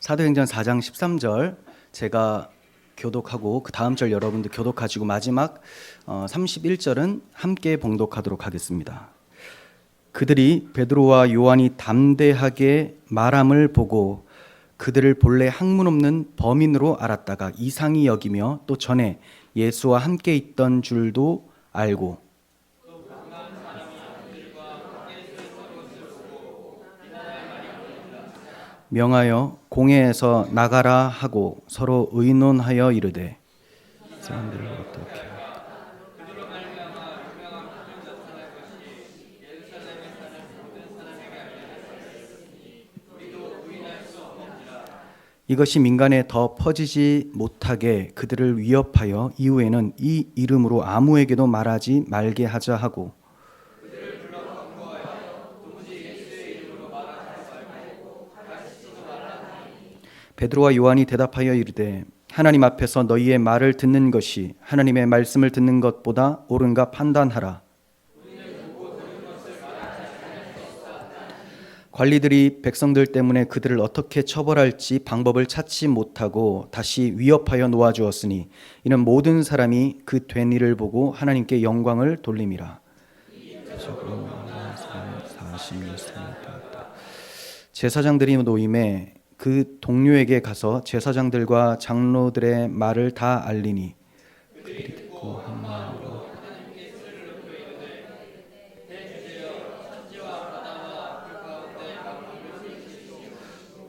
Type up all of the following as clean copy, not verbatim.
사도행전 4장 13절 제가 교독하고 그 다음 절 여러분들 교독하시고 마지막 31절은 함께 봉독하도록 하겠습니다. 그들이 베드로와 요한이 담대하게 말함을 보고 그들을 본래 학문 없는 범인으로 알았다가 이상히 여기며 또 전에 예수와 함께 있던 줄도 알고 명하여 공회에서 나가라 하고 서로 의논하여 이르되 사람들을 어떻게 이것이 민간에 더 퍼지지 못하게 그들을 위협하여 이후에는 이 이름으로 아무에게도 말하지 말게 하자 하고 베드로와 요한이 대답하여 이르되 하나님 앞에서 너희의 말을 듣는 것이 하나님의 말씀을 듣는 것보다 옳은가 판단하라. 관리들이 백성들 때문에 그들을 어떻게 처벌할지 방법을 찾지 못하고 다시 위협하여 놓아주었으니 이는 모든 사람이 그 된 일을 보고 하나님께 영광을 돌림이라. 제사장들이 노임에 그 동료에게 가서 제사장들과 장로들의 말을 다 알리니 그들이 듣고 한 마음으로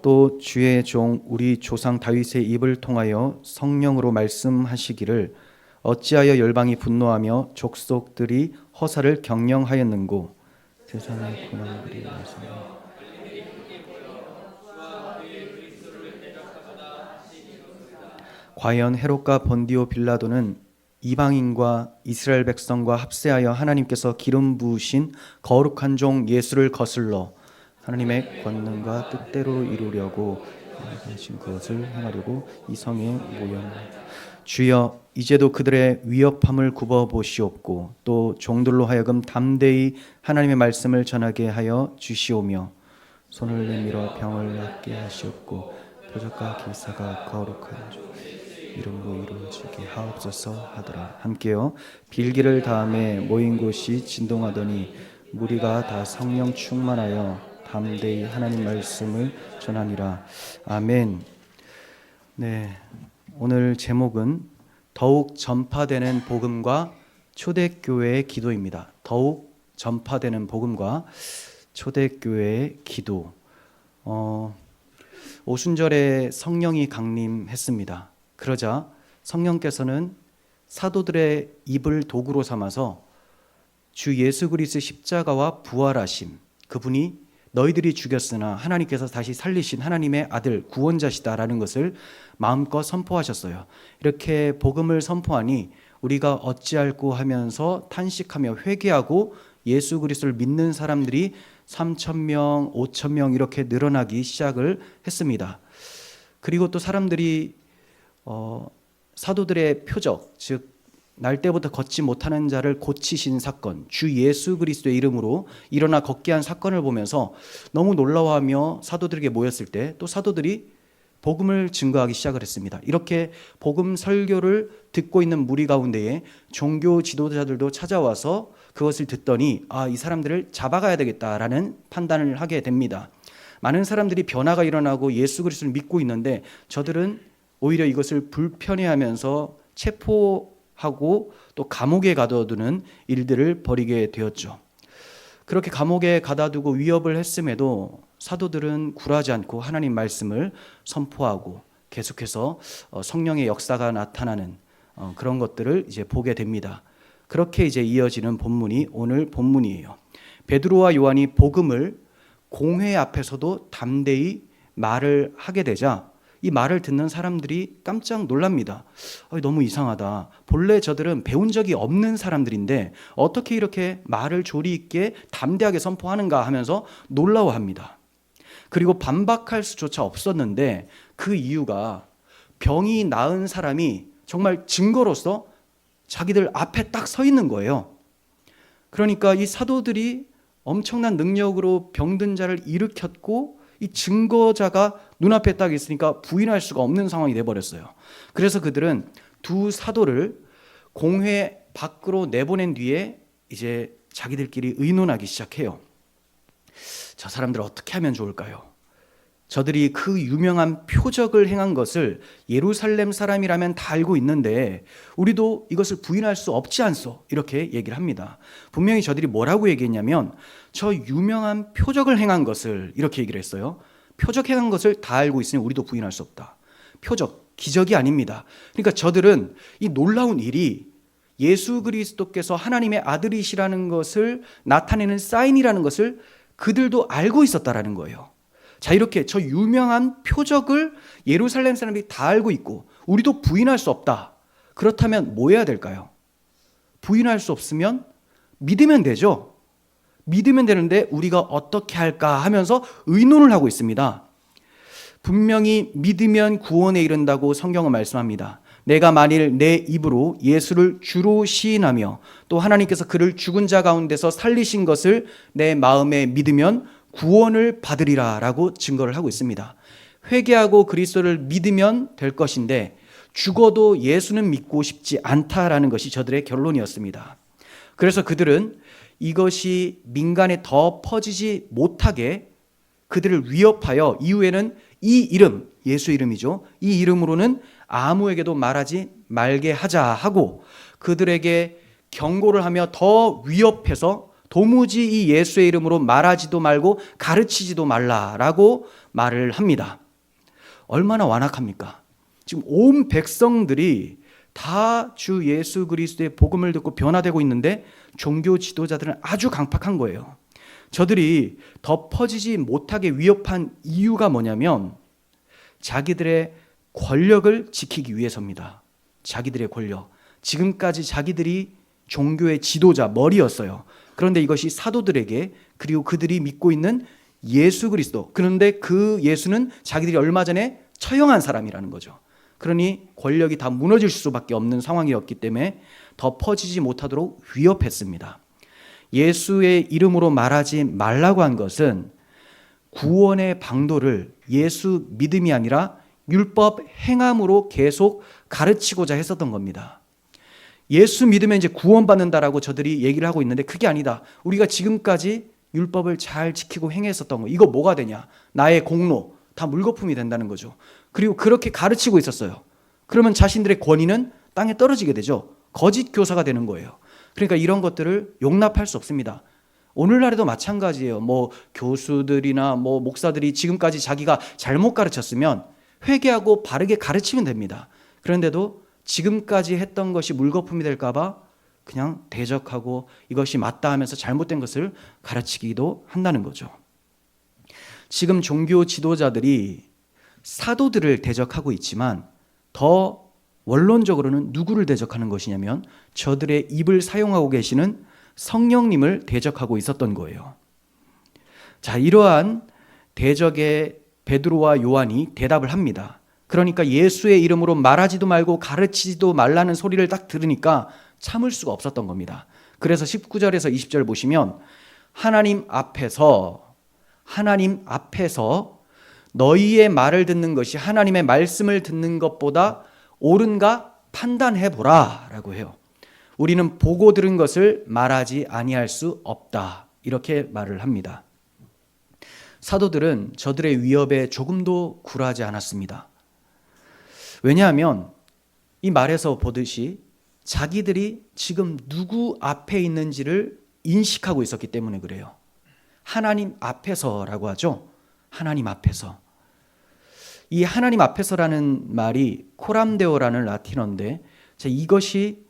또 주의 종 우리 조상 다윗의 입을 통하여 성령으로 말씀하시기를 어찌하여 열방이 분노하며 족속들이 허사를 경영하였는고 세상의 고난들이 나서 과연 헤롯과 번디오 빌라도는 이방인과 이스라엘 백성과 합세하여 하나님께서 기름 부으신 거룩한 종 예수를 거슬러 하나님의 권능과 뜻대로 이루려고 하신 것을 행하려고 이 성에 모였나이다. 주여 이제도 그들의 위협함을 굽어 보시옵고 또 종들로 하여금 담대히 하나님의 말씀을 전하게 하여 주시오며 손을 내밀어 병을 낫게 하시옵고 표적과 기사가 거룩한 종 이름으로 이루어지게 하옵소서 하더라. 함께요. 빌기를 다음에 모인 곳이 진동하더니 무리가 다 성령 충만하여 담대히 하나님 말씀을 전하니라. 아멘. 네, 오늘 제목은 더욱 전파되는 복음과 초대교회의 기도입니다. 더욱 전파되는 복음과 초대교회의 기도. 오순절에 성령이 강림했습니다. 그러자 성령께서는 사도들의 입을 도구로 삼아서 주 예수 그리스도의 십자가와 부활하심, 그분이 너희들이 죽였으나 하나님께서 다시 살리신 하나님의 아들 구원자시다라는 것을 마음껏 선포하셨어요. 이렇게 복음을 선포하니 우리가 어찌할꼬 하면서 탄식하며 회개하고 예수 그리스도를 믿는 사람들이 3,000명, 5,000명 이렇게 늘어나기 시작을 했습니다. 그리고 또 사람들이 사도들의 표적, 즉 날 때부터 걷지 못하는 자를 고치신 사건, 주 예수 그리스도의 이름으로 일어나 걷게 한 사건을 보면서 너무 놀라워하며 사도들에게 모였을 때 또 사도들이 복음을 증거하기 시작을 했습니다. 이렇게 복음 설교를 듣고 있는 무리 가운데에 종교 지도자들도 찾아와서 그것을 듣더니 이 사람들을 잡아가야 되겠다라는 판단을 하게 됩니다. 많은 사람들이 변화가 일어나고 예수 그리스도를 믿고 있는데 저들은 오히려 이것을 불편해하면서 체포하고 또 감옥에 가둬두는 일들을 벌이게 되었죠. 그렇게 감옥에 가둬두고 위협을 했음에도 사도들은 굴하지 않고 하나님 말씀을 선포하고 계속해서 성령의 역사가 나타나는 그런 것들을 이제 보게 됩니다. 그렇게 이제 이어지는 본문이 오늘 본문이에요. 베드로와 요한이 복음을 공회 앞에서도 담대히 말을 하게 되자 이 말을 듣는 사람들이 깜짝 놀랍니다. 너무 이상하다. 본래 저들은 배운 적이 없는 사람들인데 어떻게 이렇게 말을 조리 있게 담대하게 선포하는가 하면서 놀라워합니다. 그리고 반박할 수조차 없었는데 그 이유가 병이 나은 사람이 정말 증거로서 자기들 앞에 딱 서 있는 거예요. 그러니까 이 사도들이 엄청난 능력으로 병든 자를 일으켰고 이 증거자가 눈앞에 딱 있으니까 부인할 수가 없는 상황이 돼버렸어요. 그래서 그들은 두 사도를 공회 밖으로 내보낸 뒤에 이제 자기들끼리 의논하기 시작해요. 저 사람들 어떻게 하면 좋을까요? 저들이 그 유명한 표적을 행한 것을 예루살렘 사람이라면 다 알고 있는데 우리도 이것을 부인할 수 없지 않소? 이렇게 얘기를 합니다. 분명히 저들이 뭐라고 얘기했냐면 저 유명한 표적을 행한 것을 이렇게 얘기를 했어요. 표적 행한 것을 다 알고 있으니 우리도 부인할 수 없다. 표적, 기적이 아닙니다. 그러니까 저들은 이 놀라운 일이 예수 그리스도께서 하나님의 아들이시라는 것을 나타내는 사인이라는 것을 그들도 알고 있었다라는 거예요. 자, 이렇게 저 유명한 표적을 예루살렘 사람들이 다 알고 있고 우리도 부인할 수 없다. 그렇다면 뭐 해야 될까요? 부인할 수 없으면 믿으면 되죠. 믿으면 되는데 우리가 어떻게 할까 하면서 의논을 하고 있습니다. 분명히 믿으면 구원에 이른다고 성경은 말씀합니다. 내가 만일 내 입으로 예수를 주로 시인하며 또 하나님께서 그를 죽은 자 가운데서 살리신 것을 내 마음에 믿으면 구원을 받으리라 라고 증거를 하고 있습니다. 회개하고 그리스도를 믿으면 될 것인데 죽어도 예수는 믿고 싶지 않다라는 것이 저들의 결론이었습니다. 그래서 그들은 이것이 민간에 더 퍼지지 못하게 그들을 위협하여 이후에는 이 이름, 예수 이름이죠. 이 이름으로는 아무에게도 말하지 말게 하자 하고 그들에게 경고를 하며 더 위협해서 도무지 이 예수의 이름으로 말하지도 말고 가르치지도 말라라고 말을 합니다. 얼마나 완악합니까? 지금 온 백성들이 다 주 예수 그리스도의 복음을 듣고 변화되고 있는데 종교 지도자들은 아주 강팍한 거예요. 저들이 더 퍼지지 못하게 위협한 이유가 뭐냐면 자기들의 권력을 지키기 위해서입니다. 자기들의 권력. 지금까지 자기들이 종교의 지도자, 머리였어요. 그런데 이것이 사도들에게 그리고 그들이 믿고 있는 예수 그리스도. 그런데 그 예수는 자기들이 얼마 전에 처형한 사람이라는 거죠. 그러니 권력이 다 무너질 수밖에 없는 상황이었기 때문에 더 퍼지지 못하도록 위협했습니다. 예수의 이름으로 말하지 말라고 한 것은 구원의 방도를 예수 믿음이 아니라 율법 행함으로 계속 가르치고자 했었던 겁니다. 예수 믿으면 이제 구원받는다라고 저들이 얘기를 하고 있는데 그게 아니다. 우리가 지금까지 율법을 잘 지키고 행했었던 거. 이거 뭐가 되냐? 나의 공로, 다 물거품이 된다는 거죠. 그리고 그렇게 가르치고 있었어요. 그러면 자신들의 권위는 땅에 떨어지게 되죠. 거짓 교사가 되는 거예요. 그러니까 이런 것들을 용납할 수 없습니다. 오늘날에도 마찬가지예요. 뭐 교수들이나 뭐 목사들이 지금까지 자기가 잘못 가르쳤으면 회개하고 바르게 가르치면 됩니다. 그런데도 지금까지 했던 것이 물거품이 될까 봐 그냥 대적하고 이것이 맞다 하면서 잘못된 것을 가르치기도 한다는 거죠. 지금 종교 지도자들이 사도들을 대적하고 있지만 더 원론적으로는 누구를 대적하는 것이냐면 저들의 입을 사용하고 계시는 성령님을 대적하고 있었던 거예요. 자, 이러한 대적에 베드로와 요한이 대답을 합니다. 그러니까 예수의 이름으로 말하지도 말고 가르치지도 말라는 소리를 딱 들으니까 참을 수가 없었던 겁니다. 그래서 19절에서 20절 보시면 하나님 앞에서 너희의 말을 듣는 것이 하나님의 말씀을 듣는 것보다 옳은가 판단해보라 라고 해요. 우리는 보고 들은 것을 말하지 아니할 수 없다 이렇게 말을 합니다. 사도들은 저들의 위협에 조금도 굴하지 않았습니다. 왜냐하면 이 말에서 보듯이 자기들이 지금 누구 앞에 있는지를 인식하고 있었기 때문에 그래요. 하나님 앞에서라고 하죠. 하나님 앞에서. 이 하나님 앞에서라는 말이 코람데오라는 라틴어인데 이것이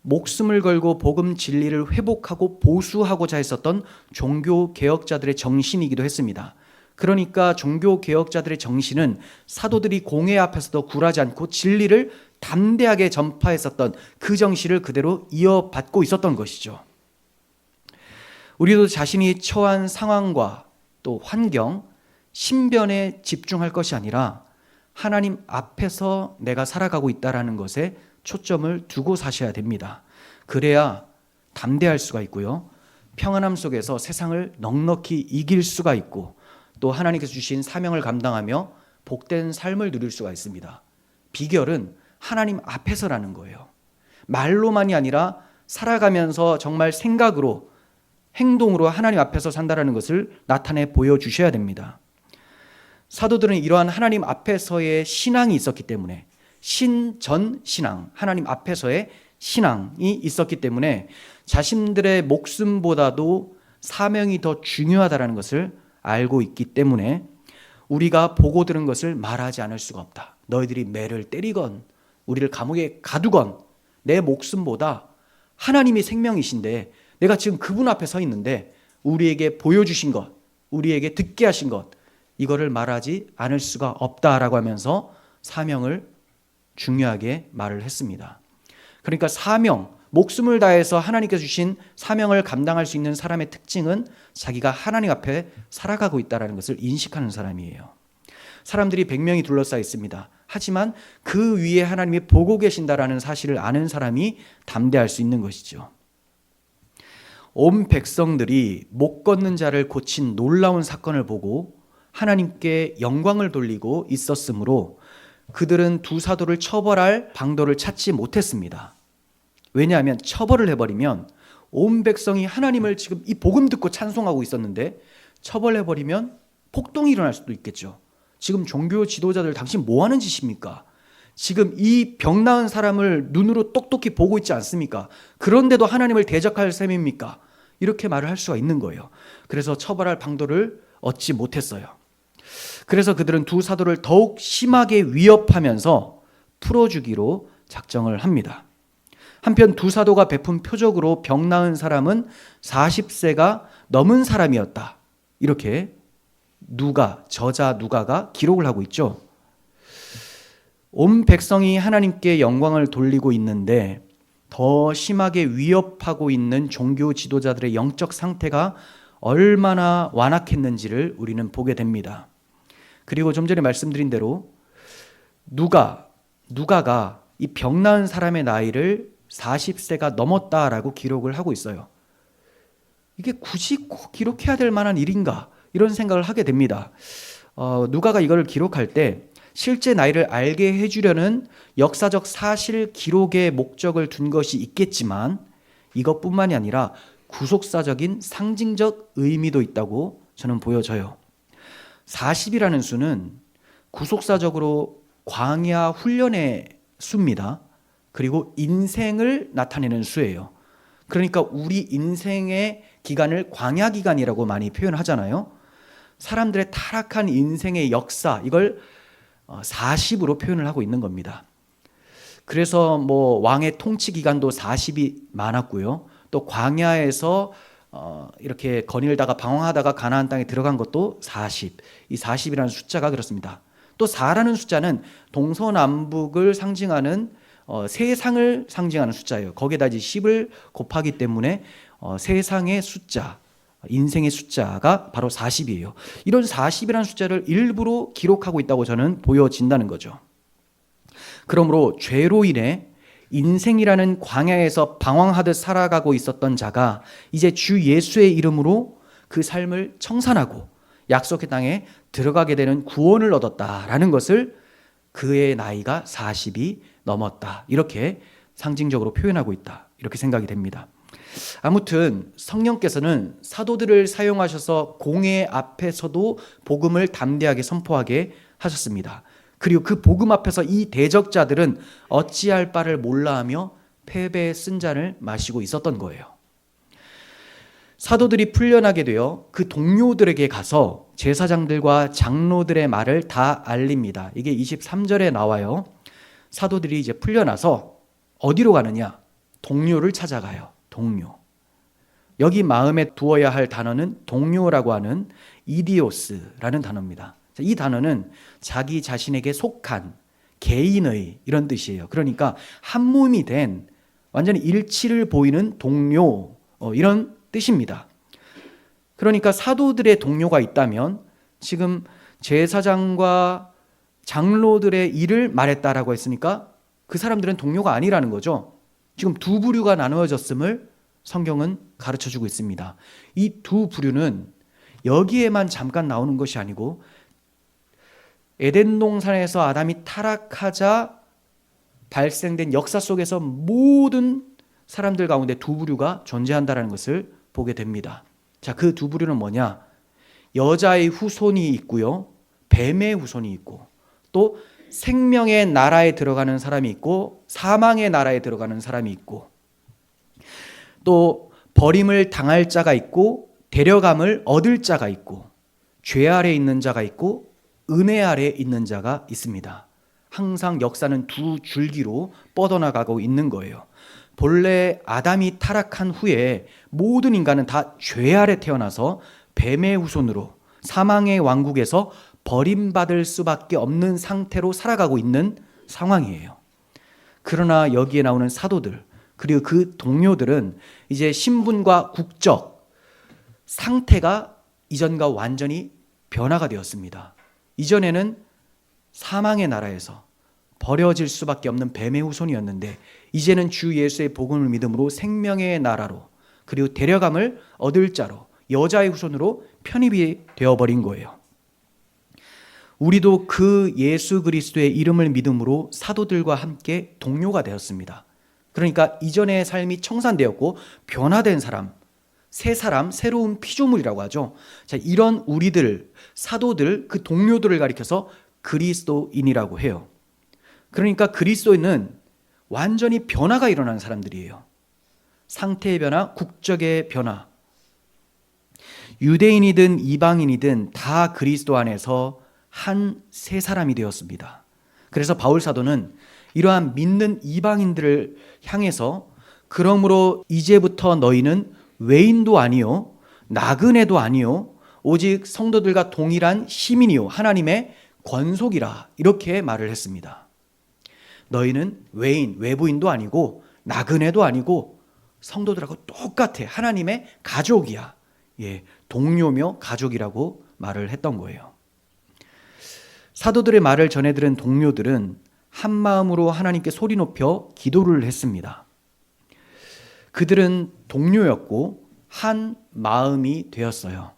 목숨을 걸고 복음 진리를 회복하고 보수하고자 했었던 종교 개혁자들의 정신이기도 했습니다. 그러니까 종교 개혁자들의 정신은 사도들이 공회 앞에서도 굴하지 않고 진리를 담대하게 전파했었던 그 정신을 그대로 이어받고 있었던 것이죠. 우리도 자신이 처한 상황과 또 환경, 신변에 집중할 것이 아니라 하나님 앞에서 내가 살아가고 있다는 것에 초점을 두고 사셔야 됩니다. 그래야 담대할 수가 있고요. 평안함 속에서 세상을 넉넉히 이길 수가 있고 또 하나님께서 주신 사명을 감당하며 복된 삶을 누릴 수가 있습니다. 비결은 하나님 앞에서라는 거예요. 말로만이 아니라 살아가면서 정말 생각으로, 행동으로 하나님 앞에서 산다라는 것을 나타내 보여주셔야 됩니다. 사도들은 이러한 하나님 앞에서의 신앙이 있었기 때문에, 신전신앙, 하나님 앞에서의 신앙이 있었기 때문에 자신들의 목숨보다도 사명이 더 중요하다는 것을 알고 있기 때문에 우리가 보고 들은 것을 말하지 않을 수가 없다. 너희들이 매를 때리건 우리를 감옥에 가두건 내 목숨보다 하나님이 생명이신데 내가 지금 그분 앞에 서 있는데 우리에게 보여주신 것, 우리에게 듣게 하신 것, 이거를 말하지 않을 수가 없다라고 하면서 사명을 중요하게 말을 했습니다. 그러니까 사명, 목숨을 다해서 하나님께서 주신 사명을 감당할 수 있는 사람의 특징은 자기가 하나님 앞에 살아가고 있다는 것을 인식하는 사람이에요. 사람들이 100명이 둘러싸여 있습니다. 하지만 그 위에 하나님이 보고 계신다라는 사실을 아는 사람이 담대할 수 있는 것이죠. 온 백성들이 못 걷는 자를 고친 놀라운 사건을 보고 하나님께 영광을 돌리고 있었으므로 그들은 두 사도를 처벌할 방도를 찾지 못했습니다. 왜냐하면 처벌을 해버리면 온 백성이 하나님을 지금 이 복음 듣고 찬송하고 있었는데 처벌해버리면 폭동이 일어날 수도 있겠죠. 지금 종교 지도자들 당신 뭐 하는 짓입니까? 지금 이 병 나은 사람을 눈으로 똑똑히 보고 있지 않습니까? 그런데도 하나님을 대적할 셈입니까? 이렇게 말을 할 수가 있는 거예요. 그래서 처벌할 방도를 얻지 못했어요. 그래서 그들은 두 사도를 더욱 심하게 위협하면서 풀어주기로 작정을 합니다. 한편 두 사도가 베푼 표적으로 병 나은 사람은 40세가 넘은 사람이었다. 이렇게 저자 누가가 기록을 하고 있죠. 온 백성이 하나님께 영광을 돌리고 있는데 더 심하게 위협하고 있는 종교 지도자들의 영적 상태가 얼마나 완악했는지를 우리는 보게 됩니다. 그리고 좀 전에 말씀드린 대로 누가가 이 병 나은 사람의 나이를 40세가 넘었다라고 기록을 하고 있어요. 이게 굳이 꼭 기록해야 될 만한 일인가? 이런 생각을 하게 됩니다. 누가가 이걸 기록할 때 실제 나이를 알게 해주려는 역사적 사실 기록의 목적을 둔 것이 있겠지만 이것뿐만이 아니라 구속사적인 상징적 의미도 있다고 저는 보여져요. 40이라는 수는 구속사적으로 광야 훈련의 수입니다. 그리고 인생을 나타내는 수예요. 그러니까 우리 인생의 기간을 광야 기간이라고 많이 표현하잖아요. 사람들의 타락한 인생의 역사, 이걸 40으로 표현을 하고 있는 겁니다. 그래서 왕의 통치 기간도 40이 많았고요. 또 광야에서 이렇게 거닐다가 방황하다가 가나안 땅에 들어간 것도 40. 이 40이라는 숫자가 그렇습니다. 또 4라는 숫자는 동서남북을 상징하는 세상을 상징하는 숫자예요. 거기에다 이제 10을 곱하기 때문에 세상의 숫자, 인생의 숫자가 바로 40이에요. 이런 40이라는 숫자를 일부러 기록하고 있다고 저는 보여진다는 거죠. 그러므로 죄로 인해 인생이라는 광야에서 방황하듯 살아가고 있었던 자가 이제 주 예수의 이름으로 그 삶을 청산하고 약속의 땅에 들어가게 되는 구원을 얻었다라는 것을 그의 나이가 40이 넘었다. 이렇게 상징적으로 표현하고 있다. 이렇게 생각이 됩니다. 아무튼 성령께서는 사도들을 사용하셔서 공회 앞에서도 복음을 담대하게 선포하게 하셨습니다. 그리고 그 복음 앞에서 이 대적자들은 어찌할 바를 몰라하며 패배의 쓴 잔을 마시고 있었던 거예요. 사도들이 풀려나게 되어 그 동료들에게 가서 제사장들과 장로들의 말을 다 알립니다. 이게 23절에 나와요. 사도들이 이제 풀려나서 어디로 가느냐? 동료를 찾아가요. 동료. 여기 마음에 두어야 할 단어는 동료라고 하는 이디오스라는 단어입니다. 이 단어는 자기 자신에게 속한 개인의 이런 뜻이에요. 그러니까 한 몸이 된 완전히 일치를 보이는 동료 이런 뜻입니다. 그러니까 사도들의 동료가 있다면 지금 제사장과 장로들의 일을 말했다라고 했으니까 그 사람들은 동료가 아니라는 거죠. 지금 두 부류가 나누어졌음을 성경은 가르쳐주고 있습니다. 이 두 부류는 여기에만 잠깐 나오는 것이 아니고 에덴 동산에서 아담이 타락하자 발생된 역사 속에서 모든 사람들 가운데 두 부류가 존재한다는 것을 보게 됩니다. 자, 그 두 부류는 뭐냐? 여자의 후손이 있고요, 뱀의 후손이 있고, 또 생명의 나라에 들어가는 사람이 있고 사망의 나라에 들어가는 사람이 있고, 또 버림을 당할 자가 있고 데려감을 얻을 자가 있고, 죄 아래 있는 자가 있고 은혜 아래 있는 자가 있습니다. 항상 역사는 두 줄기로 뻗어나가고 있는 거예요. 본래 아담이 타락한 후에 모든 인간은 다 죄 아래 태어나서 뱀의 후손으로 사망의 왕국에서 버림받을 수밖에 없는 상태로 살아가고 있는 상황이에요. 그러나 여기에 나오는 사도들, 그리고 그 동료들은 이제 신분과 국적, 상태가 이전과 완전히 변화가 되었습니다. 이전에는 사망의 나라에서 버려질 수밖에 없는 뱀의 후손이었는데, 이제는 주 예수의 복음을 믿음으로 생명의 나라로, 그리고 데려감을 얻을 자로, 여자의 후손으로 편입이 되어버린 거예요. 우리도 그 예수 그리스도의 이름을 믿음으로 사도들과 함께 동료가 되었습니다. 그러니까 이전의 삶이 청산되었고 변화된 사람, 새 사람, 새로운 피조물이라고 하죠. 자, 이런 우리들, 사도들, 그 동료들을 가리켜서 그리스도인이라고 해요. 그러니까 그리스도인은 완전히 변화가 일어나는 사람들이에요. 상태의 변화, 국적의 변화. 유대인이든 이방인이든 다 그리스도 안에서 한 새 사람이 되었습니다. 그래서 바울 사도는 이러한 믿는 이방인들을 향해서, 그러므로 이제부터 너희는 외인도 아니요 나그네도 아니요 오직 성도들과 동일한 시민이요 하나님의 권속이라, 이렇게 말을 했습니다. 너희는 외인, 외부인도 아니고 나그네도 아니고 성도들하고 똑같아. 하나님의 가족이야. 예, 동료며 가족이라고 말을 했던 거예요. 사도들의 말을 전해 들은 동료들은 한 마음으로 하나님께 소리 높여 기도를 했습니다. 그들은 동료였고 한 마음이 되었어요.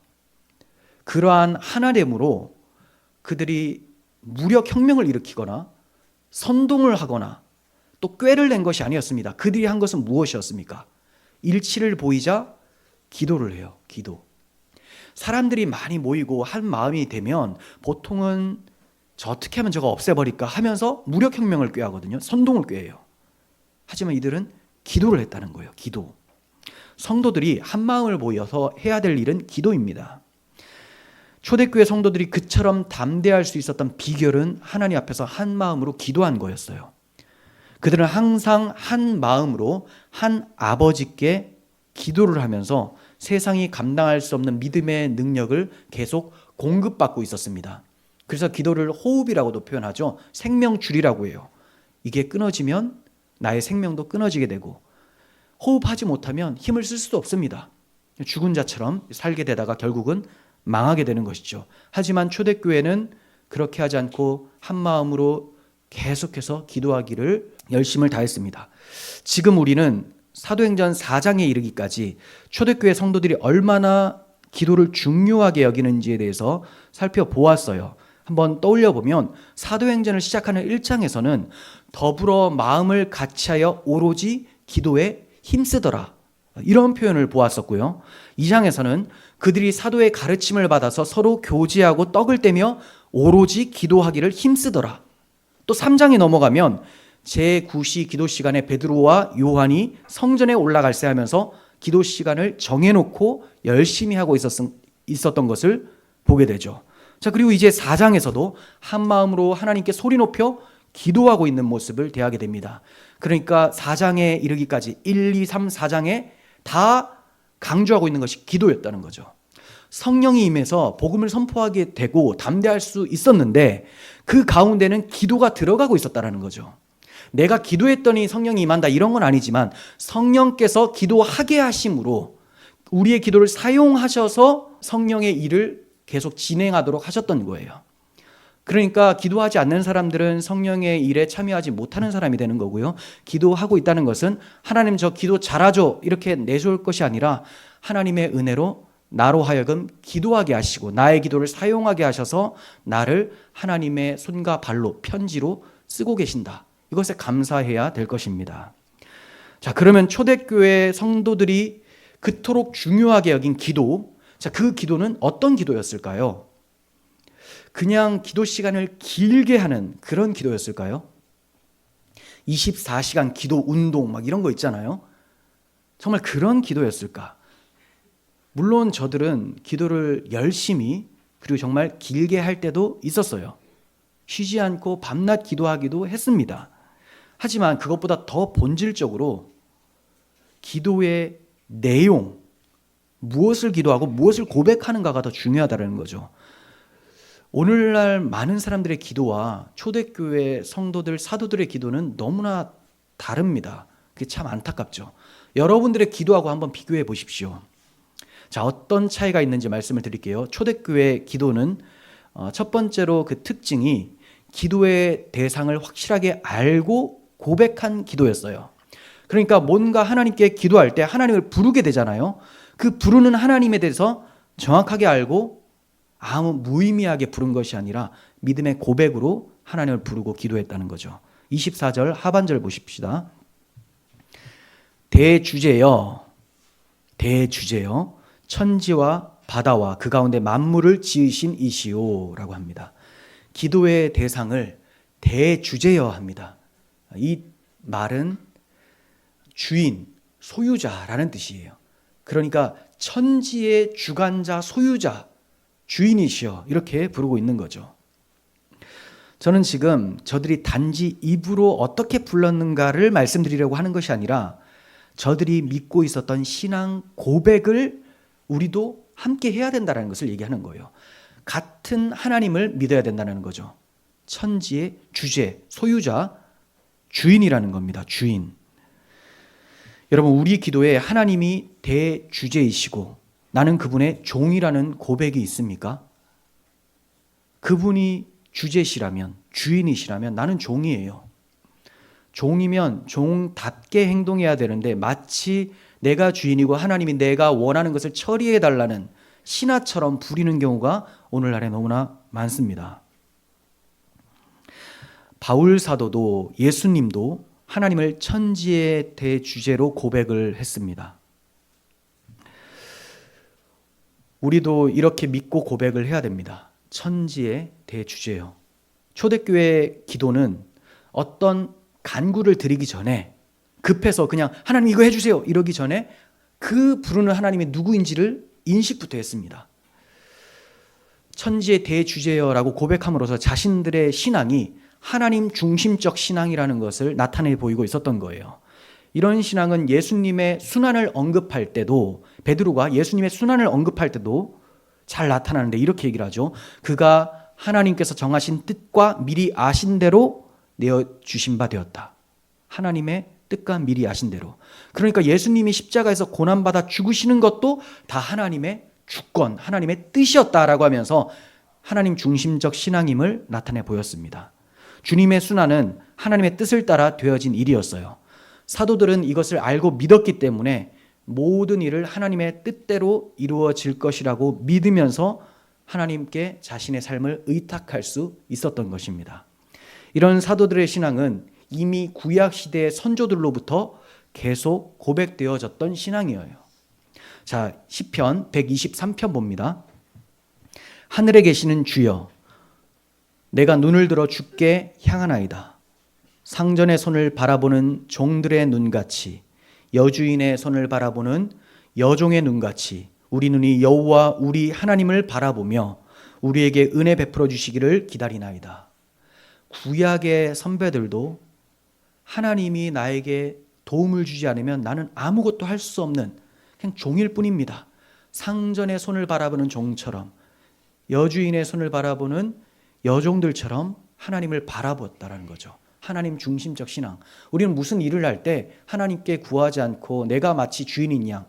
그러한 하나됨으로 그들이 무력 혁명을 일으키거나 선동을 하거나 또 꾀를 낸 것이 아니었습니다. 그들이 한 것은 무엇이었습니까? 일치를 보이자 기도를 해요. 기도. 사람들이 많이 모이고 한 마음이 되면 보통은 저 어떻게 하면 저거 없애버릴까 하면서 무력혁명을 꾀하거든요. 선동을 꾀해요. 하지만 이들은 기도를 했다는 거예요. 기도. 성도들이 한 마음을 모여서 해야 될 일은 기도입니다. 초대교회 성도들이 그처럼 담대할 수 있었던 비결은 하나님 앞에서 한 마음으로 기도한 거였어요. 그들은 항상 한 마음으로 한 아버지께 기도를 하면서 세상이 감당할 수 없는 믿음의 능력을 계속 공급받고 있었습니다. 그래서 기도를 호흡이라고도 표현하죠. 생명줄이라고 해요. 이게 끊어지면 나의 생명도 끊어지게 되고, 호흡하지 못하면 힘을 쓸 수도 없습니다. 죽은 자처럼 살게 되다가 결국은 망하게 되는 것이죠. 하지만 초대교회는 그렇게 하지 않고 한 마음으로 계속해서 기도하기를 열심을 다했습니다. 지금 우리는 사도행전 4장에 이르기까지 초대교회 성도들이 얼마나 기도를 중요하게 여기는지에 대해서 살펴보았어요. 한번 떠올려 보면 사도행전을 시작하는 1장에서는 더불어 마음을 같이하여 오로지 기도에 힘쓰더라, 이런 표현을 보았었고요. 2장에서는 그들이 사도의 가르침을 받아서 서로 교제하고 떡을 떼며 오로지 기도하기를 힘쓰더라. 또 3장에 넘어가면 제9시 기도 시간에 베드로와 요한이 성전에 올라갈세 하면서 기도 시간을 정해놓고 열심히 하고 있었던 것을 보게 되죠. 자, 그리고 이제 4장에서도 한 마음으로 하나님께 소리 높여 기도하고 있는 모습을 대하게 됩니다. 그러니까 4장에 이르기까지 1, 2, 3, 4장에 다 강조하고 있는 것이 기도였다는 거죠. 성령이 임해서 복음을 선포하게 되고 담대할 수 있었는데 그 가운데는 기도가 들어가고 있었다는 거죠. 내가 기도했더니 성령이 임한다, 이런 건 아니지만 성령께서 기도하게 하심으로 우리의 기도를 사용하셔서 성령의 일을 계속 진행하도록 하셨던 거예요. 그러니까 기도하지 않는 사람들은 성령의 일에 참여하지 못하는 사람이 되는 거고요. 기도하고 있다는 것은 하나님 저 기도 잘하죠 이렇게 내세울 것이 아니라 하나님의 은혜로 나로 하여금 기도하게 하시고 나의 기도를 사용하게 하셔서 나를 하나님의 손과 발로 편지로 쓰고 계신다. 이것에 감사해야 될 것입니다. 자, 그러면 초대교회 성도들이 그토록 중요하게 여긴 기도, 자, 그 기도는 어떤 기도였을까요? 그냥 기도 시간을 길게 하는 그런 기도였을까요? 24시간 기도 운동 막 이런 거 있잖아요. 정말 그런 기도였을까? 물론 저들은 기도를 열심히 그리고 정말 길게 할 때도 있었어요. 쉬지 않고 밤낮 기도하기도 했습니다. 하지만 그것보다 더 본질적으로 기도의 내용, 무엇을 기도하고 무엇을 고백하는가가 더 중요하다는 거죠. 오늘날 많은 사람들의 기도와 초대교회 성도들, 사도들의 기도는 너무나 다릅니다. 그게 참 안타깝죠. 여러분들의 기도하고 한번 비교해 보십시오. 자, 어떤 차이가 있는지 말씀을 드릴게요. 초대교회 기도는 첫 번째로 그 특징이 기도의 대상을 확실하게 알고 고백한 기도였어요. 그러니까 뭔가 하나님께 기도할 때 하나님을 부르게 되잖아요. 그 부르는 하나님에 대해서 정확하게 알고 아무 무의미하게 부른 것이 아니라 믿음의 고백으로 하나님을 부르고 기도했다는 거죠. 24절 하반절 보십시다. 대주제여 천지와 바다와 그 가운데 만물을 지으신 이시오 라고 합니다. 기도의 대상을 대주제여 합니다. 이 말은 주인, 소유자라는 뜻이에요. 그러니까 천지의 주관자, 소유자, 주인이시여 이렇게 부르고 있는 거죠. 저는 지금 저들이 단지 입으로 어떻게 불렀는가를 말씀드리려고 하는 것이 아니라 저들이 믿고 있었던 신앙 고백을 우리도 함께 해야 된다는 것을 얘기하는 거예요. 같은 하나님을 믿어야 된다는 거죠. 천지의 주제, 소유자, 주인이라는 겁니다. 주인. 여러분, 우리 기도에 하나님이 대주제이시고 나는 그분의 종이라는 고백이 있습니까? 그분이 주제시라면, 주인이시라면 나는 종이에요. 종이면 종답게 행동해야 되는데 마치 내가 주인이고 하나님이 내가 원하는 것을 처리해 달라는 신하처럼 부리는 경우가 오늘날에 너무나 많습니다. 바울 사도도 예수님도 하나님을 천지의 대주제로 고백을 했습니다. 우리도 이렇게 믿고 고백을 해야 됩니다. 천지의 대주제요. 초대교회 기도는 어떤 간구를 드리기 전에 급해서 그냥 하나님 이거 해주세요 이러기 전에 그 부르는 하나님이 누구인지를 인식부터 했습니다. 천지의 대주제여라고 고백함으로써 자신들의 신앙이 하나님 중심적 신앙이라는 것을 나타내 보이고 있었던 거예요. 이런 신앙은 예수님의 순환을 언급할 때도, 베드로가 예수님의 순환을 언급할 때도 잘 나타나는데 이렇게 얘기를 하죠. 그가 하나님께서 정하신 뜻과 미리 아신 대로 내어주신 바 되었다. 하나님의 뜻과 미리 아신 대로. 그러니까 예수님이 십자가에서 고난받아 죽으시는 것도 다 하나님의 주권, 하나님의 뜻이었다라고 하면서 하나님 중심적 신앙임을 나타내 보였습니다. 주님의 순환은 하나님의 뜻을 따라 되어진 일이었어요. 사도들은 이것을 알고 믿었기 때문에 모든 일을 하나님의 뜻대로 이루어질 것이라고 믿으면서 하나님께 자신의 삶을 의탁할 수 있었던 것입니다. 이런 사도들의 신앙은 이미 구약시대의 선조들로부터 계속 고백되어졌던 신앙이에요. 자, 시편 123편 봅니다. 하늘에 계시는 주여, 내가 눈을 들어 주께 향하나이다. 상전의 손을 바라보는 종들의 눈같이, 여주인의 손을 바라보는 여종의 눈같이 우리 눈이 여호와 우리 하나님을 바라보며 우리에게 은혜 베풀어 주시기를 기다리나이다. 구약의 선배들도 하나님이 나에게 도움을 주지 않으면 나는 아무것도 할 수 없는 그냥 종일 뿐입니다. 상전의 손을 바라보는 종처럼, 여주인의 손을 바라보는 여종들처럼 하나님을 바라보았다는 거죠. 하나님 중심적 신앙. 우리는 무슨 일을 할 때 하나님께 구하지 않고 내가 마치 주인인 양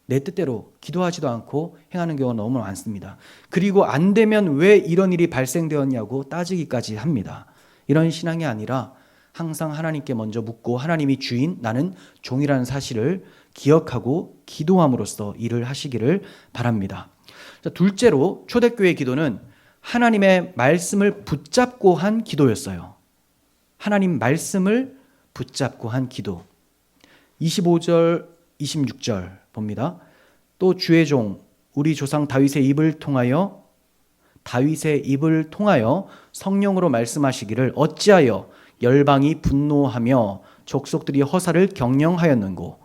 내 뜻대로 기도하지도 않고 행하는 경우가 너무 많습니다. 그리고 안 되면 왜 이런 일이 발생되었냐고 따지기까지 합니다. 이런 신앙이 아니라 항상 하나님께 먼저 묻고 하나님이 주인, 나는 종이라는 사실을 기억하고 기도함으로써 일을 하시기를 바랍니다. 자, 둘째로 초대교회 기도는 하나님의 말씀을 붙잡고 한 기도였어요. 하나님 말씀을 붙잡고 한 기도. 25절, 26절 봅니다. 또 주의 종 우리 조상 다윗의 입을 통하여 성령으로 말씀하시기를 어찌하여 열방이 분노하며 족속들이 허사를 경영하였는고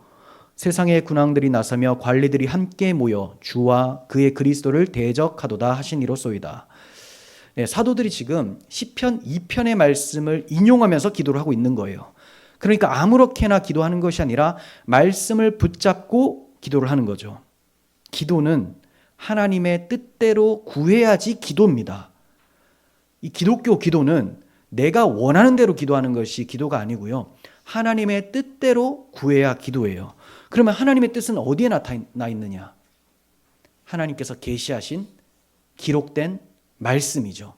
세상의 군왕들이 나서며 관리들이 함께 모여 주와 그의 그리스도를 대적하도다 하시니로소이다. 네, 사도들이 지금 시편 2편의 말씀을 인용하면서 기도를 하고 있는 거예요. 그러니까 아무렇게나 기도하는 것이 아니라 말씀을 붙잡고 기도를 하는 거죠. 기도는 하나님의 뜻대로 구해야지 기도입니다. 이 기독교 기도는 내가 원하는 대로 기도하는 것이 기도가 아니고요. 하나님의 뜻대로 구해야 기도예요. 그러면 하나님의 뜻은 어디에 나타나 있느냐? 하나님께서 계시하신 기록된 말씀이죠.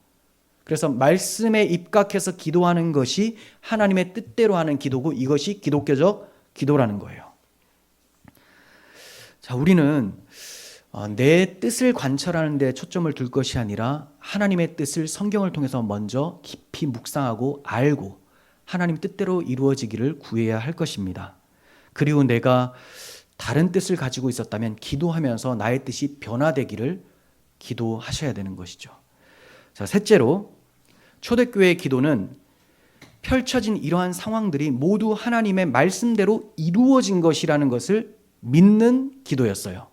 그래서 말씀에 입각해서 기도하는 것이 하나님의 뜻대로 하는 기도고 이것이 기독교적 기도라는 거예요. 자, 우리는 내 뜻을 관찰하는 데 초점을 둘 것이 아니라 하나님의 뜻을 성경을 통해서 먼저 깊이 묵상하고 알고 하나님 뜻대로 이루어지기를 구해야 할 것입니다. 그리고 내가 다른 뜻을 가지고 있었다면 기도하면서 나의 뜻이 변화되기를 기도하셔야 되는 것이죠. 자, 셋째로 초대교회의 기도는 펼쳐진 이러한 상황들이 모두 하나님의 말씀대로 이루어진 것이라는 것을 믿는 기도였어요.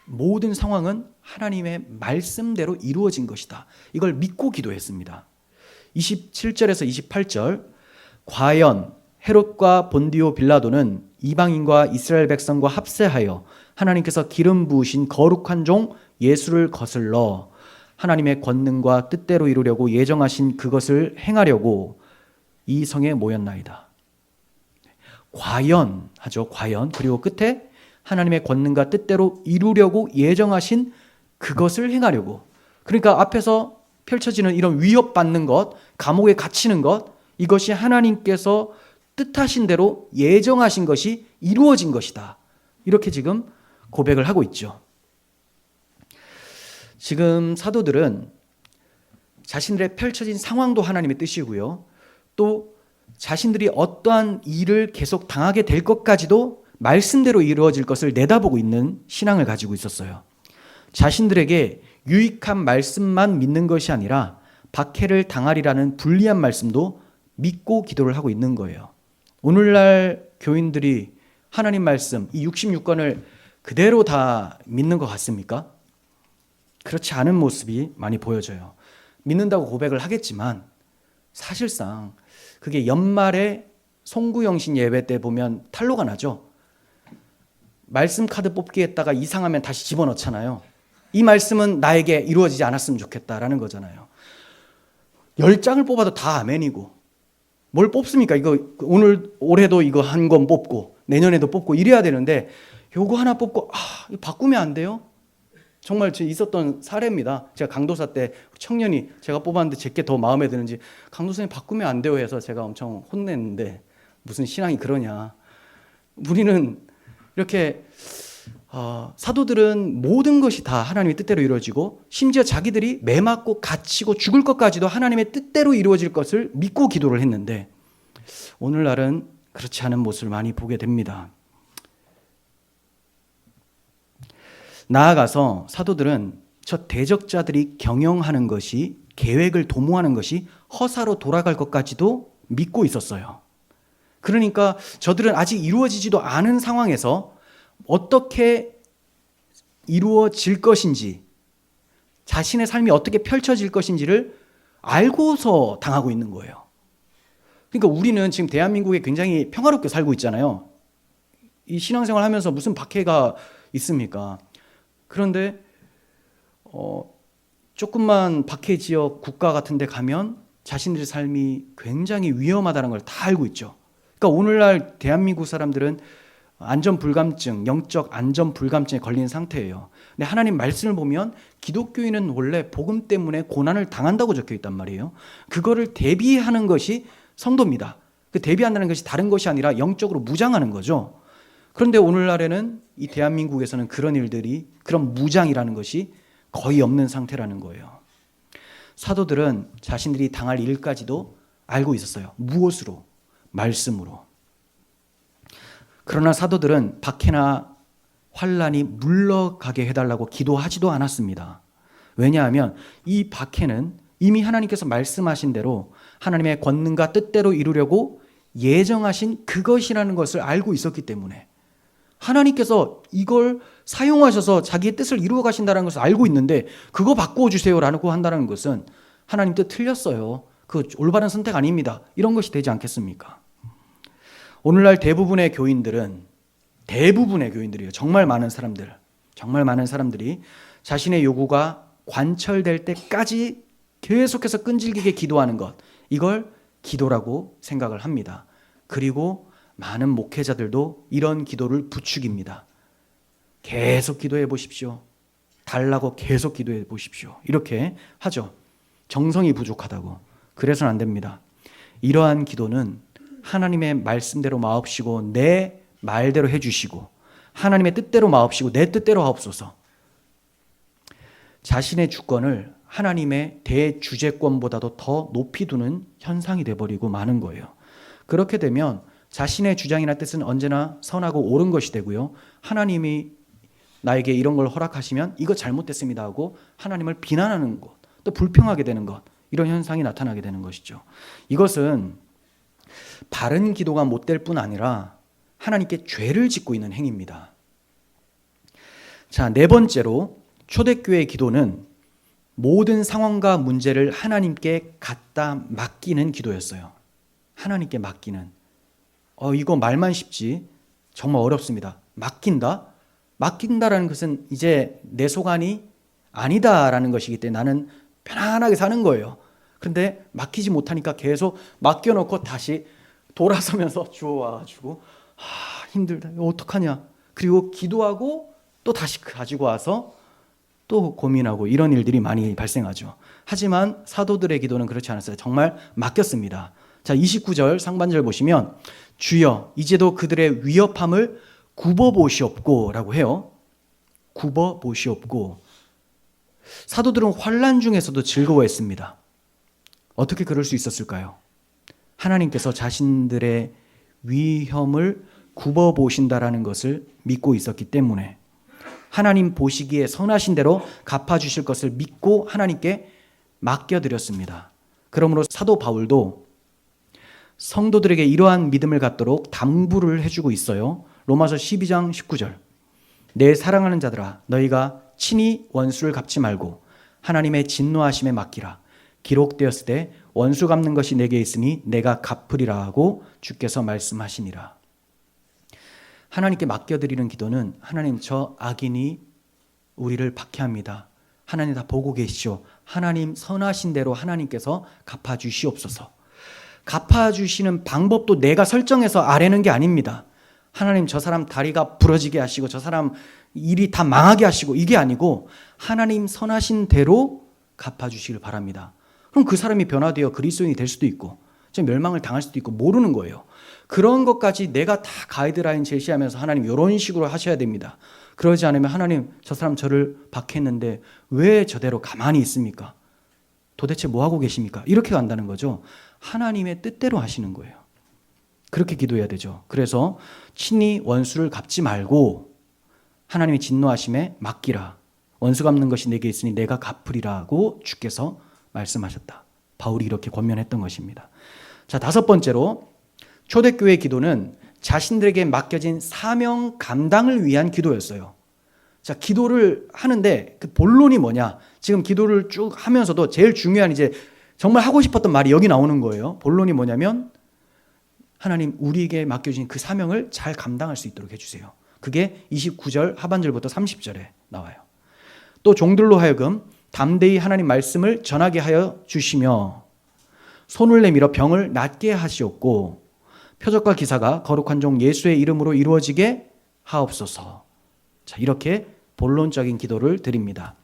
모든 상황은 하나님의 말씀대로 이루어진 것이다. 이걸 믿고 기도했습니다. 27절에서 28절 과연 헤롯과 본디오 빌라도는 이방인과 이스라엘 백성과 합세하여 하나님께서 기름 부으신 거룩한 종 예수를 거슬러 하나님의 권능과 뜻대로 이루려고 예정하신 그것을 행하려고 이 성에 모였나이다. 과연 하죠. 과연. 그리고 끝에 하나님의 권능과 뜻대로 이루려고 예정하신 그것을 행하려고. 그러니까 앞에서 펼쳐지는 이런 위협받는 것, 감옥에 갇히는 것, 이것이 하나님께서 뜻하신 대로 예정하신 것이 이루어진 것이다. 이렇게 지금 고백을 하고 있죠. 지금 사도들은 자신들의 펼쳐진 상황도 하나님의 뜻이고요. 또 자신들이 어떠한 일을 계속 당하게 될 것까지도 말씀대로 이루어질 것을 내다보고 있는 신앙을 가지고 있었어요. 자신들에게 유익한 말씀만 믿는 것이 아니라 박해를 당하리라는 불리한 말씀도 믿고 기도를 하고 있는 거예요. 오늘날 교인들이 하나님 말씀, 이 66권을 그대로 다 믿는 것 같습니까? 그렇지 않은 모습이 많이 보여져요. 믿는다고 고백을 하겠지만 사실상 그게 연말에 송구영신 예배 때 보면 탈로가 나죠. 말씀 카드 뽑기 했다가 이상하면 다시 집어넣잖아요. 이 말씀은 나에게 이루어지지 않았으면 좋겠다라는 거잖아요. 10장을 뽑아도 다 아멘이고 뭘 뽑습니까? 이거 올해도 이거 한 권 뽑고 내년에도 뽑고 이래야 되는데 요거 하나 뽑고 이거 바꾸면 안 돼요? 정말 있었던 사례입니다. 제가 강도사 때 청년이 제가 뽑았는데 제게 더 마음에 드는지 강도사님 바꾸면 안 돼요 해서 제가 엄청 혼냈는데 무슨 신앙이 그러냐. 우리는 이렇게 사도들은 모든 것이 다 하나님의 뜻대로 이루어지고 심지어 자기들이 매 맞고 갇히고 죽을 것까지도 하나님의 뜻대로 이루어질 것을 믿고 기도를 했는데 오늘날은 그렇지 않은 모습을 많이 보게 됩니다. 나아가서 사도들은 저 대적자들이 경영하는 것이 계획을 도모하는 것이 허사로 돌아갈 것까지도 믿고 있었어요. 그러니까 저들은 아직 이루어지지도 않은 상황에서 어떻게 이루어질 것인지 자신의 삶이 어떻게 펼쳐질 것인지를 알고서 당하고 있는 거예요. 그러니까 우리는 지금 대한민국에 굉장히 평화롭게 살고 있잖아요. 이 신앙생활 하면서 무슨 박해가 있습니까? 그런데 조금만 박해 지역 국가 같은 데 가면 자신들의 삶이 굉장히 위험하다는 걸 다 알고 있죠. 그러니까 오늘날 대한민국 사람들은 안전불감증, 영적 안전불감증에 걸린 상태예요. 근데 하나님 말씀을 보면 기독교인은 원래 복음 때문에 고난을 당한다고 적혀 있단 말이에요. 그거를 대비하는 것이 성도입니다. 그 대비한다는 것이 다른 것이 아니라 영적으로 무장하는 거죠. 그런데 오늘날에는 이 대한민국에서는 그런 일들이, 그런 무장이라는 것이 거의 없는 상태라는 거예요. 사도들은 자신들이 당할 일까지도 알고 있었어요. 무엇으로? 말씀으로. 그러나 사도들은 박해나 환란이 물러가게 해달라고 기도하지도 않았습니다. 왜냐하면 이 박해는 이미 하나님께서 말씀하신 대로 하나님의 권능과 뜻대로 이루려고 예정하신 그것이라는 것을 알고 있었기 때문에, 하나님께서 이걸 사용하셔서 자기의 뜻을 이루어 가신다는 것을 알고 있는데 그거 바꾸어 주세요라고 한다는 것은 하나님 뜻 틀렸어요. 그 올바른 선택 아닙니다. 이런 것이 되지 않겠습니까? 오늘날 대부분의 교인들이요. 정말 많은 사람들이 자신의 요구가 관철될 때까지 계속해서 끈질기게 기도하는 것, 이걸 기도라고 생각을 합니다. 그리고 많은 목회자들도 이런 기도를 부추깁니다. 계속 기도해 보십시오. 달라고 계속 기도해 보십시오. 이렇게 하죠. 정성이 부족하다고. 그래서는 안 됩니다. 이러한 기도는 하나님의 말씀대로 마옵시고 내 말대로 해주시고 하나님의 뜻대로 마옵시고 내 뜻대로 하옵소서. 자신의 주권을 하나님의 대주재권보다도 더 높이 두는 현상이 돼버리고 마는 거예요. 그렇게 되면 자신의 주장이나 뜻은 언제나 선하고 옳은 것이 되고요. 하나님이 나에게 이런 걸 허락하시면 이거 잘못됐습니다 하고 하나님을 비난하는 것, 또 불평하게 되는 것, 이런 현상이 나타나게 되는 것이죠. 이것은 바른 기도가 못될 뿐 아니라 하나님께 죄를 짓고 있는 행위입니다. 자, 네 번째로 초대교회의 기도는 모든 상황과 문제를 하나님께 갖다 맡기는 기도였어요. 하나님께 맡기는. 이거 말만 쉽지 정말 어렵습니다. 맡긴다? 맡긴다라는 것은 이제 내 소관이 아니다라는 것이기 때문에 나는 편안하게 사는 거예요. 그런데 맡기지 못하니까 계속 맡겨놓고 다시 돌아서면서 주워와가지고 힘들다. 이거 어떡하냐. 그리고 기도하고 또 다시 가지고 와서 또 고민하고 이런 일들이 많이 발생하죠. 하지만 사도들의 기도는 그렇지 않았어요. 정말 맡겼습니다. 자, 29절 상반절 보시면 주여 이제도 그들의 위협함을 굽어보시옵고 라고 해요. 굽어보시옵고. 사도들은 환난 중에서도 즐거워했습니다. 어떻게 그럴 수 있었을까요? 하나님께서 자신들의 위험을 굽어보신다라는 것을 믿고 있었기 때문에 하나님 보시기에 선하신 대로 갚아주실 것을 믿고 하나님께 맡겨드렸습니다. 그러므로 사도 바울도 성도들에게 이러한 믿음을 갖도록 당부를 해주고 있어요. 로마서 12장 19절. 내 사랑하는 자들아 너희가 친히 원수를 갚지 말고 하나님의 진노하심에 맡기라. 기록되었을 때 원수 갚는 것이 내게 있으니 내가 갚으리라 하고 주께서 말씀하시니라. 하나님께 맡겨드리는 기도는 하나님 저 악인이 우리를 박해합니다. 하나님 다 보고 계시오. 하나님 선하신 대로 하나님께서 갚아주시옵소서. 갚아주시는 방법도 내가 설정해서 아뢰는 게 아닙니다. 하나님 저 사람 다리가 부러지게 하시고 저 사람 일이 다 망하게 하시고 이게 아니고 하나님 선하신 대로 갚아주시길 바랍니다. 그럼 그 사람이 변화되어 그리스도인이 될 수도 있고 멸망을 당할 수도 있고 모르는 거예요. 그런 것까지 내가 다 가이드라인 제시하면서 하나님 이런 식으로 하셔야 됩니다. 그러지 않으면 하나님 저 사람 저를 박했는데 왜 저대로 가만히 있습니까? 도대체 뭐 하고 계십니까? 이렇게 간다는 거죠. 하나님의 뜻대로 하시는 거예요. 그렇게 기도해야 되죠. 그래서 친히 원수를 갚지 말고 하나님의 진노하심에 맡기라. 원수 갚는 것이 내게 있으니 내가 갚으리라고 주께서 말씀하셨다. 바울이 이렇게 권면했던 것입니다. 자, 다섯 번째로 초대교회의 기도는 자신들에게 맡겨진 사명 감당을 위한 기도였어요. 자, 기도를 하는데 그 본론이 뭐냐? 지금 기도를 쭉 하면서도 제일 중요한 이제 정말 하고 싶었던 말이 여기 나오는 거예요. 본론이 뭐냐면 하나님 우리에게 맡겨진 그 사명을 잘 감당할 수 있도록 해주세요. 그게 29절 하반절부터 30절에 나와요. 또 종들로 하여금 담대히 하나님 말씀을 전하게 하여 주시며 손을 내밀어 병을 낫게 하시옵고 표적과 기사가 거룩한 종 예수의 이름으로 이루어지게 하옵소서. 자, 이렇게 본론적인 기도를 드립니다.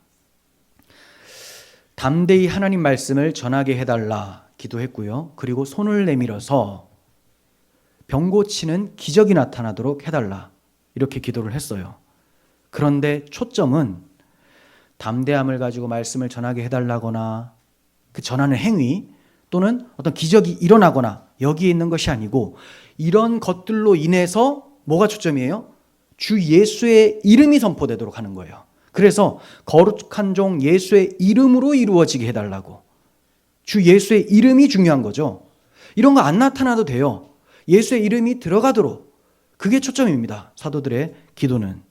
담대히 하나님 말씀을 전하게 해달라 기도했고요. 그리고 손을 내밀어서 병 고치는 기적이 나타나도록 해달라. 이렇게 기도를 했어요. 그런데 초점은 담대함을 가지고 말씀을 전하게 해달라거나 그 전하는 행위 또는 어떤 기적이 일어나거나 여기에 있는 것이 아니고 이런 것들로 인해서 뭐가 초점이에요? 주 예수의 이름이 선포되도록 하는 거예요. 그래서 거룩한 종 예수의 이름으로 이루어지게 해달라고. 주 예수의 이름이 중요한 거죠. 이런 거 안 나타나도 돼요. 예수의 이름이 들어가도록. 그게 초점입니다. 사도들의 기도는.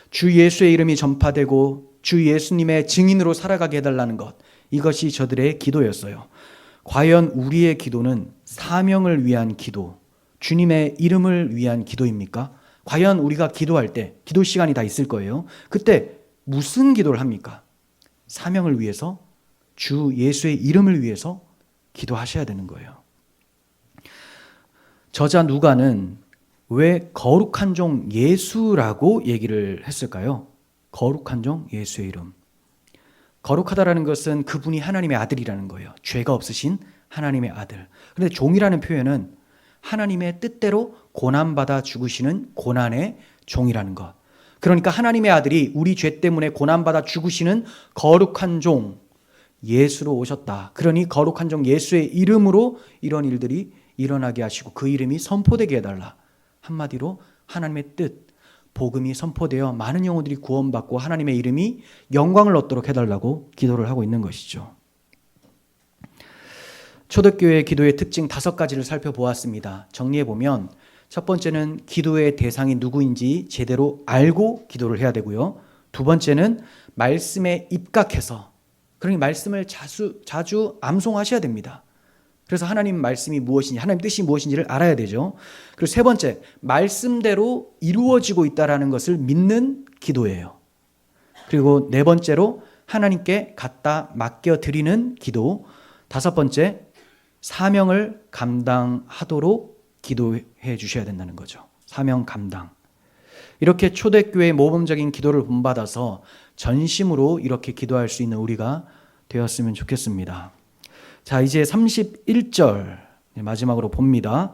주 예수의 이름이 전파되고 주 예수님의 증인으로 살아가게 해달라는 것. 이것이 저들의 기도였어요. 과연 우리의 기도는 사명을 위한 기도, 주님의 이름을 위한 기도입니까? 과연 우리가 기도할 때, 기도 시간이 다 있을 거예요. 그때 무슨 기도를 합니까? 사명을 위해서, 주 예수의 이름을 위해서 기도하셔야 되는 거예요. 저자 누가는 왜 거룩한 종 예수라고 얘기를 했을까요? 거룩한 종 예수의 이름. 거룩하다라는 것은 그분이 하나님의 아들이라는 거예요. 죄가 없으신 하나님의 아들. 그런데 종이라는 표현은 하나님의 뜻대로 고난받아 죽으시는 고난의 종이라는 것. 그러니까 하나님의 아들이 우리 죄 때문에 고난받아 죽으시는 거룩한 종 예수로 오셨다. 그러니 거룩한 종 예수의 이름으로 이런 일들이 일어나게 하시고 그 이름이 선포되게 해달라. 한마디로 하나님의 뜻, 복음이 선포되어 많은 영혼들이 구원받고 하나님의 이름이 영광을 얻도록 해달라고 기도를 하고 있는 것이죠. 초대교회의 기도의 특징 5가지를 살펴보았습니다. 정리해보면 첫 번째는 기도의 대상이 누구인지 제대로 알고 기도를 해야 되고요. 두 번째는 말씀에 입각해서, 그러니 말씀을 자주 암송하셔야 됩니다. 그래서 하나님 말씀이 무엇인지, 하나님 뜻이 무엇인지를 알아야 되죠. 그리고 세 번째, 말씀대로 이루어지고 있다는 것을 믿는 기도예요. 그리고 네 번째로 하나님께 갖다 맡겨드리는 기도. 다섯 번째, 사명을 감당하도록 기도해 주셔야 된다는 거죠. 사명 감당. 이렇게 초대교회의 모범적인 기도를 본받아서 전심으로 이렇게 기도할 수 있는 우리가 되었으면 좋겠습니다. 자, 이제 31절 마지막으로 봅니다.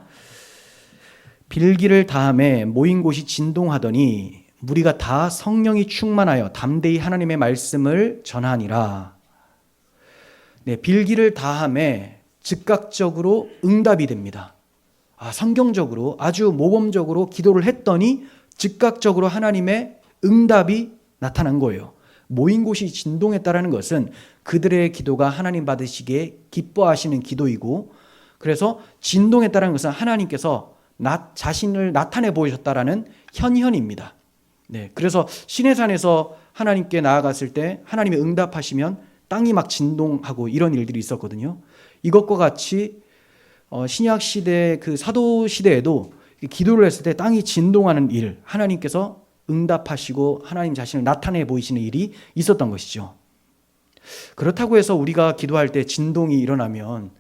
빌기를 다함에 모인 곳이 진동하더니 무리가 다 성령이 충만하여 담대히 하나님의 말씀을 전하니라. 네, 빌기를 다함에 즉각적으로 응답이 됩니다. 성경적으로 아주 모범적으로 기도를 했더니 즉각적으로 하나님의 응답이 나타난 거예요. 모인 곳이 진동했다라는 것은 그들의 기도가 하나님 받으시기에 기뻐하시는 기도이고, 그래서 진동했다는 것은 하나님께서 자신을 나타내 보이셨다라는 현현입니다. 네, 그래서 시내산에서 하나님께 나아갔을 때 하나님이 응답하시면 땅이 막 진동하고 이런 일들이 있었거든요. 이것과 같이 신약 시대 그 사도 시대에도 기도를 했을 때 땅이 진동하는 일, 하나님께서 응답하시고 하나님 자신을 나타내 보이시는 일이 있었던 것이죠. 그렇다고 해서 우리가 기도할 때 진동이 일어나면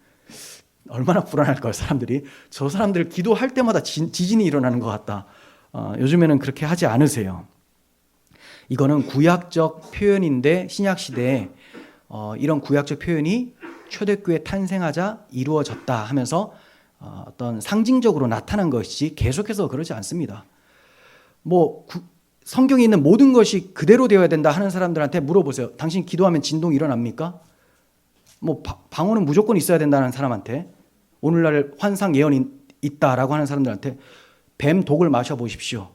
얼마나 불안할까요? 사람들이. 저 사람들 기도할 때마다 지진이 일어나는 것 같다. 요즘에는 그렇게 하지 않으세요. 이거는 구약적 표현인데 신약 시대에 이런 구약적 표현이 초대교회 탄생하자 이루어졌다 하면서 어떤 상징적으로 나타난 것이지 계속해서 그러지 않습니다. 성경에 있는 모든 것이 그대로 되어야 된다 하는 사람들한테 물어보세요. 당신 기도하면 진동이 일어납니까? 방언은 무조건 있어야 된다는 사람한테, 오늘날 환상 예언이 있다라고 하는 사람들한테 뱀 독을 마셔보십시오.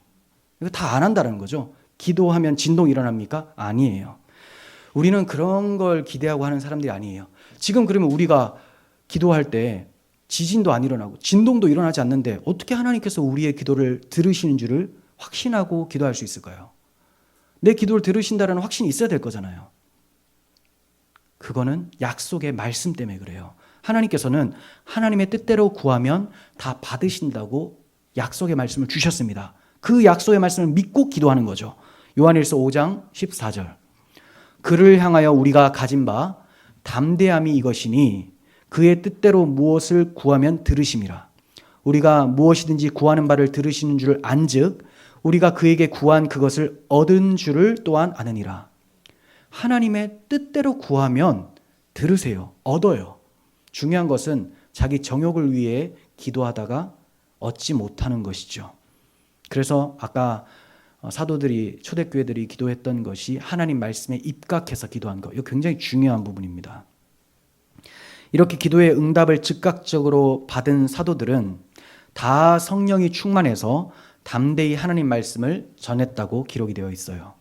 이거 다 안 한다는 거죠. 기도하면 진동이 일어납니까? 아니에요. 우리는 그런 걸 기대하고 하는 사람들이 아니에요. 지금 그러면 우리가 기도할 때 지진도 안 일어나고 진동도 일어나지 않는데 어떻게 하나님께서 우리의 기도를 들으시는 줄을 확신하고 기도할 수 있을까요? 내 기도를 들으신다는 확신이 있어야 될 거잖아요. 그거는 약속의 말씀 때문에 그래요. 하나님께서는 하나님의 뜻대로 구하면 다 받으신다고 약속의 말씀을 주셨습니다. 그 약속의 말씀을 믿고 기도하는 거죠. 요한일서 5장 14절. 그를 향하여 우리가 가진 바 담대함이 이것이니 그의 뜻대로 무엇을 구하면 들으심이라. 우리가 무엇이든지 구하는 바를 들으시는 줄을 안즉 우리가 그에게 구한 그것을 얻은 줄을 또한 아느니라. 하나님의 뜻대로 구하면 들으세요. 얻어요. 중요한 것은 자기 정욕을 위해 기도하다가 얻지 못하는 것이죠. 그래서 아까 사도들이 초대교회들이 기도했던 것이 하나님 말씀에 입각해서 기도한 것, 이거 굉장히 중요한 부분입니다. 이렇게 기도의 응답을 즉각적으로 받은 사도들은 다 성령이 충만해서 담대히 하나님 말씀을 전했다고 기록이 되어 있어요.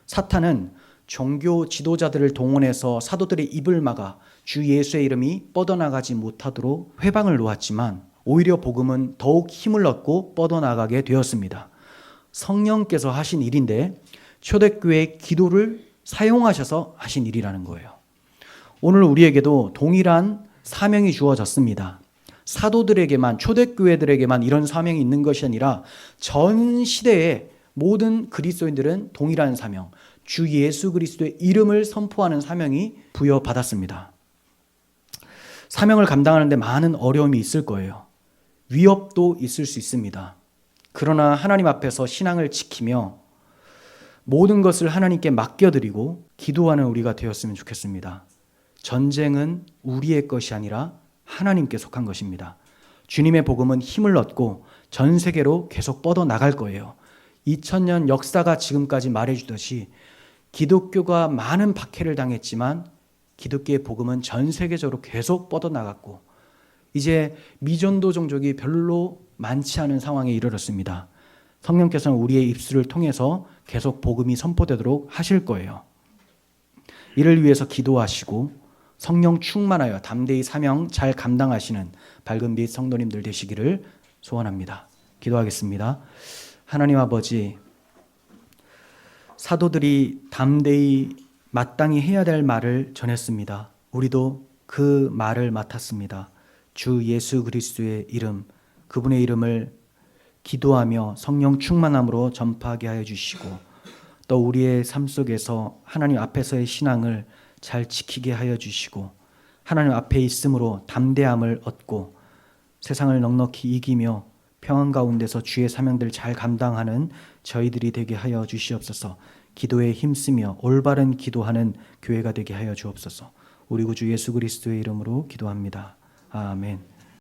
사탄은 종교 지도자들을 동원해서 사도들의 입을 막아 주 예수의 이름이 뻗어나가지 못하도록 회방을 놓았지만 오히려 복음은 더욱 힘을 얻고 뻗어나가게 되었습니다. 성령께서 하신 일인데 초대교회의 기도를 사용하셔서 하신 일이라는 거예요. 오늘 우리에게도 동일한 사명이 주어졌습니다. 사도들에게만, 초대교회들에게만 이런 사명이 있는 것이 아니라 전 시대의 모든 그리스도인들은 동일한 사명, 주 예수 그리스도의 이름을 선포하는 사명이 부여받았습니다. 사명을 감당하는데 많은 어려움이 있을 거예요. 위협도 있을 수 있습니다. 그러나 하나님 앞에서 신앙을 지키며 모든 것을 하나님께 맡겨드리고 기도하는 우리가 되었으면 좋겠습니다. 전쟁은 우리의 것이 아니라 하나님께 속한 것입니다. 주님의 복음은 힘을 얻고 전 세계로 계속 뻗어나갈 거예요. 2000년 역사가 지금까지 말해주듯이 기독교가 많은 박해를 당했지만 기독교의 복음은 전 세계적으로 계속 뻗어나갔고 이제 미전도 종족이 별로 많지 않은 상황에 이르렀습니다. 성령께서는 우리의 입술을 통해서 계속 복음이 선포되도록 하실 거예요. 이를 위해서 기도하시고 성령 충만하여 담대히 사명 잘 감당하시는 밝은빛 성도님들 되시기를 소원합니다. 기도하겠습니다. 하나님 아버지, 사도들이 담대히 마땅히 해야 될 말을 전했습니다. 우리도 그 말을 맡았습니다. 주 예수 그리스도의 이름, 그분의 이름을 기도하며 성령 충만함으로 전파하게 하여 주시고 또 우리의 삶 속에서 하나님 앞에서의 신앙을 잘 지키게 하여 주시고 하나님 앞에 있음으로 담대함을 얻고 세상을 넉넉히 이기며 평안 가운데서 주의 사명들 잘 감당하는 저희들이 되게 하여 주시옵소서. 기도에 힘쓰며 올바른 기도하는 교회가 되게 하여 주옵소서. 우리 구주 예수 그리스도의 이름으로 기도합니다. 아멘.